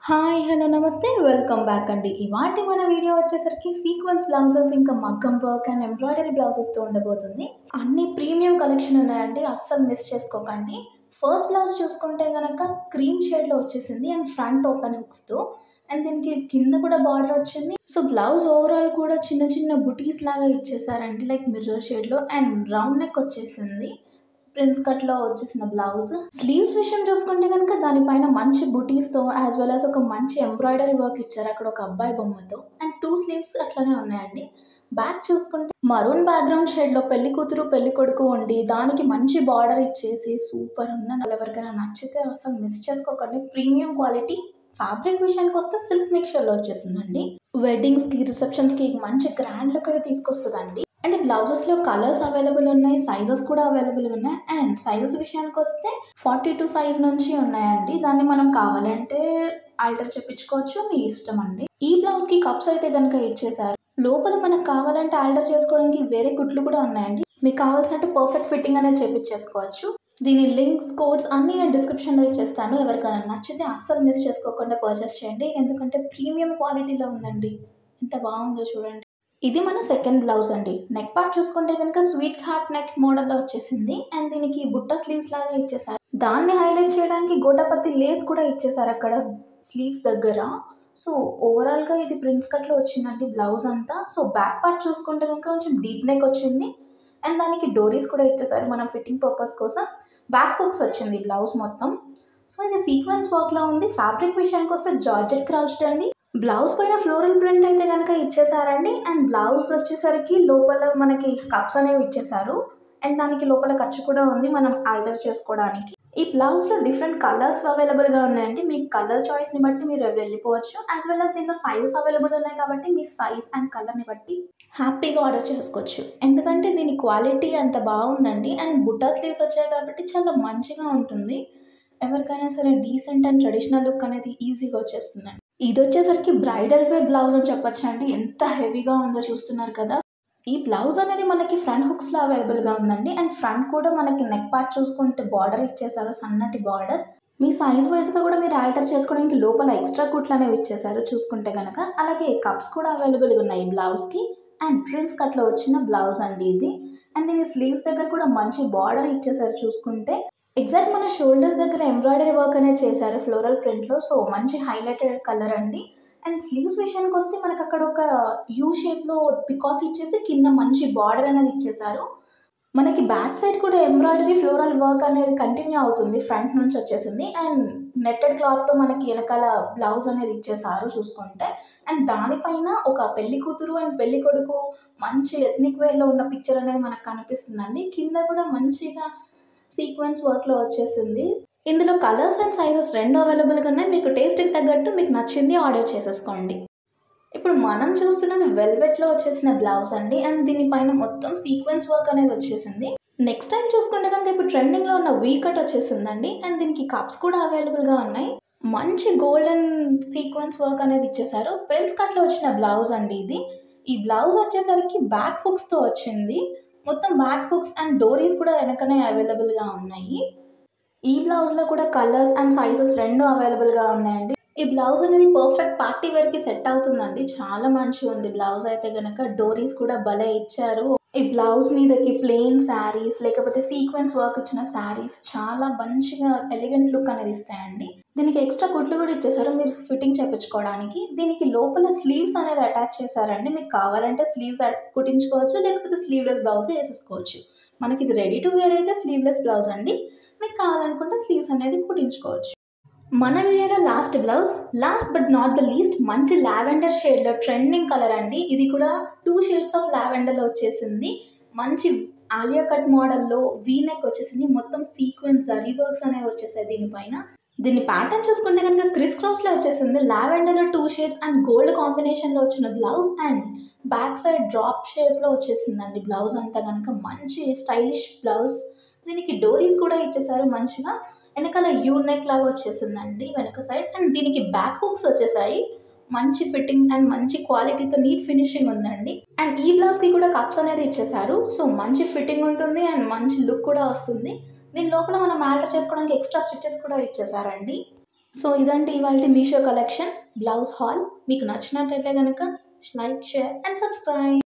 Hi! Hello! నమస్తే. Welcome back అండి. ఇవాల్టి మన వీడియో వచ్చేసరికి సీక్వెన్స్ బ్లౌజెస్ ఇంకా మగ్గం వర్క్ అండ్ ఎంబ్రాయిడరీ బ్లౌజెస్‌తో ఉండబోతుంది. అన్ని ప్రీమియం కలెక్షన్ ఉన్నాయండి. అస్సలు మిస్ చేసుకోకండి. ఫస్ట్ బ్లౌజ్ చూసుకుంటే గనక క్రీమ్ షేడ్‌లో వచ్చేసింది అండ్ ఫ్రంట్ ఓపెన్ హుక్స్‌తో అండ్ దీనికి కింద కూడా బార్డర్ వచ్చింది. సో, బ్లౌజ్ ఓవరాల్ కూడా చిన్న చిన్న బుటీస్ లాగా ఇచ్చేసారండి. లైక్ మిర్రర్ షేడ్‌లో అండ్ రౌండ్ నెక్ వచ్చేసింది. ప్రిన్స్ కట్‌లో వచ్చేసిన బ్లౌజ్. స్లీవ్స్ విషయం చూసుకుంటే గనుక దానిపైన మంచి బుటీస్‌తో యాస్ వెల్ యాస్ ఒక మంచి ఎంబ్రాయిడరీ వర్క్ ఇచ్చారు. అక్కడ ఒక అబ్బాయి బొమ్మతో అండ్ 2 స్లీవ్స్ అట్లనే ఉన్నాయండి. బ్యాక్ చూసుకుంటే మరూన్ బ్యాక్‌గ్రౌండ్ షేడ్‌లో పెళ్లి కూతురు, పెళ్లి కొడుకు ఉండి దానికి మంచి బార్డర్ ఇచ్చేసి సూపర్ ఉందండి. ఎవరికైనా నచ్చితే అసలు మిస్ చేసుకోకండి. Premium quality. ఫ్యాబ్రిక్ విషయానికొస్తే సిల్క్ మిక్స్చర్‌లో వచ్చేసిందండి. వెడ్డింగ్స్‌కి, రిసెప్షన్స్‌కి మంచి గ్రాండ్ లుక్ అయితే తీసుకొస్తదండి. అంటే బ్లౌజెస్‌లో కలర్స్ అవైలబుల్ ఉన్నాయి. సైజెస్ కూడా అవైలబుల్‌గా ఉన్నాయి. అండ్ సైజెస్ విషయానికొస్తే 42 సైజ్ నుంచి ఉన్నాయండి. దాన్ని మనం కావాలంటే ఆల్టర్ చేపించుకోవచ్చు. మీ ఇష్టం అండి. ఈ బ్లౌజ్‌కి కప్స్ అయితే గనుక ఇచ్చేసారు. లోపల మనకు కావాలంటే ఆల్టర్ చేసుకోవడానికి వేరే కుట్లు కూడా ఉన్నాయండి. మీకు కావాల్సినట్టు పర్ఫెక్ట్ ఫిట్టింగ్ అనేది చేపించేసుకోవచ్చు. దీని లింక్స్, కోడ్స్ అన్నీ నేను డిస్క్రిప్షన్‌లో ఇచ్చేస్తాను. ఎవరికైనా నచ్చితే అస్సలు మిస్ చేసుకోకుండా పర్చేస్ చేయండి. ఎందుకంటే ప్రీమియం క్వాలిటీలో ఉందండి. ఎంత బాగుందో చూడండి. ఇది మన సెకండ్ బ్లౌజ్ అండి. నెక్ పార్ట్ చూసుకుంటే గనుక స్వీట్ హార్ట్ నెక్ మోడల్‌లో వచ్చేసింది. అండ్ దీనికి బుట్ట స్లీవ్స్ లాగా ఇచ్చేసారు. దాన్ని హైలైట్ చేయడానికి గోటాపత్తి లేస్ కూడా ఇచ్చేసారు అక్కడ స్లీవ్స్ దగ్గర. సో, ఓవరాల్‌గా ఇది ప్రిన్స్ కట్‌లో వచ్చిందండి బ్లౌజ్ అంతా. సో, బ్యాక్ పార్ట్ చూసుకుంటే గనుక కొంచెం డీప్ నెక్ వచ్చింది. అండ్ దానికి డోరీస్ కూడా ఇచ్చేసారు మన ఫిట్టింగ్ పర్పస్ కోసం. బ్యాక్ హుక్స్ వచ్చింది బ్లౌజ్ మొత్తం. సో, ఇది సీక్వెన్స్ వర్క్‌లో ఉంది. ఫ్యాబ్రిక్ విషయానికొస్తే జార్జెట్ క్రౌచ్డ్ అండి. బ్లౌజ్ పైన ఫ్లోరల్ ప్రింట్ అయితే గనక ఇచ్చేసారండి. అండ్ బ్లౌజ్ వచ్చేసరికి లోపల మనకి కప్స్ అనేవి ఇచ్చేసారు. అండ్ దానికి లోపల ఖర్చు కూడా ఉంది మనం ఆల్టర్ చేసుకోవడానికి. ఈ బ్లౌజ్‌లో డిఫరెంట్ కలర్స్ అవైలబుల్‌గా ఉన్నాయండి. మీ కలర్ చాయిస్‌ని బట్టి మీరు వెళ్ళిపోవచ్చు. యాస్ వెల్ యాస్ దీంట్లో సైజెస్ అవైలబుల్ ఉన్నాయి కాబట్టి మీ సైజ్ అండ్ కలర్‌ని బట్టి హ్యాపీగా ఆర్డర్ చేసుకోవచ్చు. ఎందుకంటే దీని క్వాలిటీ అంత బాగుందండి. అండ్ బుట్టా స్లీవ్స్ వచ్చాయి కాబట్టి చాలా మంచిగా ఉంటుంది. ఎవరికైనా సరే డీసెంట్ అండ్ ట్రెడిషనల్ లుక్ అనేది ఈజీగా వచ్చేస్తుందండి. ఇదొచ్చేసరికి బ్రైడల్ వేర్ బ్లౌజ్ అని చెప్పొచ్చండి. ఎంత హెవీగా ఉందో చూస్తున్నారు కదా! ఈ బ్లౌజ్ అనేది మనకి ఫ్రంట్ హుక్స్‌లో అవైలబుల్‌గా ఉందండి. అండ్ ఫ్రంట్ కూడా మనకి నెక్ పార్ట్ చూసుకుంటే బార్డర్ ఇచ్చేసారు. సన్నటి బార్డర్. మీ సైజ్ వైస్‌గా కూడా మీరు ఆల్టర్ చేసుకోవడానికి లోపల ఎక్స్‌ట్రా కుట్లనేవి ఇచ్చేసారు చూసుకుంటే గనక. అలాగే కప్స్ కూడా అవైలబుల్‌గా ఉన్నాయి ఈ బ్లౌజ్‌కి. అండ్ ప్రిన్స్ కట్‌లో వచ్చిన బ్లౌజ్ అండి ఇది. అండ్ దీని స్లీవ్స్ దగ్గర కూడా మంచి బార్డర్ ఇచ్చేసారు చూసుకుంటే. ఎగ్జాక్ట్ మన షోల్డర్స్ దగ్గర ఎంబ్రాయిడరీ వర్క్ అనేది చేశారు ఫ్లోరల్ ప్రింట్‌లో. సో, మంచి హైలైటెడ్ కలర్ అండి. అండ్ స్లీవ్స్ విషయానికొస్తే మనకక్కడ ఒక యూ షేప్‌లో పికాక్ ఇచ్చేసి కింద మంచి బార్డర్ అనేది ఇచ్చేసారు. మనకి బ్యాక్ సైడ్ కూడా ఎంబ్రాయిడరీ ఫ్లోరల్ వర్క్ అనేది కంటిన్యూ అవుతుంది. ఫ్రంట్ నుంచి వచ్చేసింది. అండ్ నెట్టెడ్ క్లాత్‌తో మనకి ఎనకాల బ్లౌజ్ అనేది ఇచ్చేసారు చూసుకుంటే. అండ్ దానిపైన ఒక పెళ్లి కూతురు అండ్ పెళ్లి కొడుకు మంచి ఎథ్నిక్ వేర్‌లో ఉన్న పిక్చర్ అనేది మనకు కనిపిస్తుందండి. కింద కూడా మంచిగా సీక్వెన్స్ వర్క్‌లో వచ్చేసింది. ఇందులో కలర్స్ అండ్ సైజెస్ 2 అవైలబుల్‌గా ఉన్నాయి. మీకు టేస్ట్‌కి తగ్గట్టు మీకు నచ్చింది ఆర్డర్ చేసేసుకోండి. ఇప్పుడు మనం చూస్తున్నది వెల్వెట్‌లో వచ్చేసిన బ్లౌజ్ అండి. అండ్ దీనిపైన మొత్తం సీక్వెన్స్ వర్క్ అనేది వచ్చేసింది. నెక్స్ట్ టైమ్ చూసుకుంటే కనుక ఇప్పుడు ట్రెండింగ్‌లో ఉన్న వీ కట్ వచ్చేసిందండి. అండ్ దీనికి కప్స్ కూడా అవైలబుల్‌గా ఉన్నాయి. మంచి గోల్డెన్ సీక్వెన్స్ వర్క్ అనేది ఇచ్చేసారు. ప్రిన్స్ కట్‌లో వచ్చిన బ్లౌజ్ అండి ఇది. ఈ బ్లౌజ్ వచ్చేసరికి బ్యాక్ హుక్స్‌తో వచ్చింది. మొత్తం బ్యాక్ హుక్స్ అండ్ డోరీస్ కూడా వెనకనే అవైలబుల్‌గా ఉన్నాయి. ఈ బ్లౌజ్‌లో కూడా కలర్స్ అండ్ సైజెస్ 2 అవైలబుల్‌గా ఉన్నాయండి. ఈ బ్లౌజ్ అనేది పర్ఫెక్ట్ పార్టీ వేర్‌కి సెట్ అవుతుందండి. చాలా మంచిగుంది బ్లౌజ్ అయితే గనక. డోరీస్ కూడా భలే ఇచ్చారు. ఈ బ్లౌజ్ మీదకి ప్లెయిన్ శారీస్ లేకపోతే సీక్వెన్స్ వర్క్ ఇచ్చిన శారీస్ చాలా మంచిగా ఎలిగెంట్ లుక్ అనేది ఇస్తాయండి. దీనికి ఎక్స్‌ట్రా కుట్లు కూడా ఇచ్చేసారు మీరు ఫిట్టింగ్ చేపించుకోవడానికి. దీనికి లోపల స్లీవ్స్ అనేది అటాచ్ చేశారండి. మీకు కావాలంటే స్లీవ్స్ కుట్టించుకోవచ్చు. లేకపోతే స్లీవ్‌లెస్ బ్లౌజ్ ఏసేసుకోవచ్చు. మనకిది రెడీ టు వేర్ అయితే స్లీవ్‌లెస్ బ్లౌజ్ అండి. మీకు కావాలనుకుంటే స్లీవ్స్ అనేది కుట్టించుకోవచ్చు. మన వీడియోలో last but not the least మంచి లావెండర్ షేడ్‌లో ట్రెండింగ్ కలర్ అండి. ఇది కూడా 2 షేడ్స్ ఆఫ్ లావెండర్‌లో వచ్చేసింది. మంచి ఆలియా కట్ మోడల్‌లో వీ నెక్ వచ్చేసింది. మొత్తం సీక్వెన్స్ జరీ వర్క్స్ అనేవి వచ్చేసాయి దీనిపైన. దీని ప్యాటర్న్ చూసుకుంటే గనుక క్రిస్ క్రాస్‌లో వచ్చేసింది. లావెండర్‌లో 2 షేడ్స్ అండ్ గోల్డ్ కాంబినేషన్‌లో వచ్చిన blouse and back side drop షేప్‌లో వచ్చేసిందండి బ్లౌజ్ అంతా గనక. మంచి స్టైలిష్ బ్లౌజ్. దీనికి డోరీస్ కూడా ఇచ్చేసారు మంచిగా. వెనకాల యూ నెక్ లాగా వచ్చేసిందండి వెనక సైడ్. అండ్ దీనికి బ్యాక్ హుక్స్ వచ్చేసాయి. మంచి ఫిట్టింగ్ అండ్ మంచి క్వాలిటీతో నీట్ ఫినిషింగ్ ఉందండి. అండ్ ఈ బ్లౌజ్‌కి కూడా కప్స్ అనేది ఇచ్చేసారు. సో, మంచి ఫిట్టింగ్ ఉంటుంది అండ్ మంచి లుక్ కూడా వస్తుంది. దీని లోపల మనం ఆల్టర్ చేసుకోవడానికి ఎక్స్‌ట్రా స్టిచెస్ కూడా ఇచ్చేసారండి. సో ఇదంటే ఇవాళ మీషో కలెక్షన్ బ్లౌజ్ హాల్. మీకు నచ్చినట్లయితే కనుక లైక్, షేర్ అండ్ సబ్స్క్రైబ్.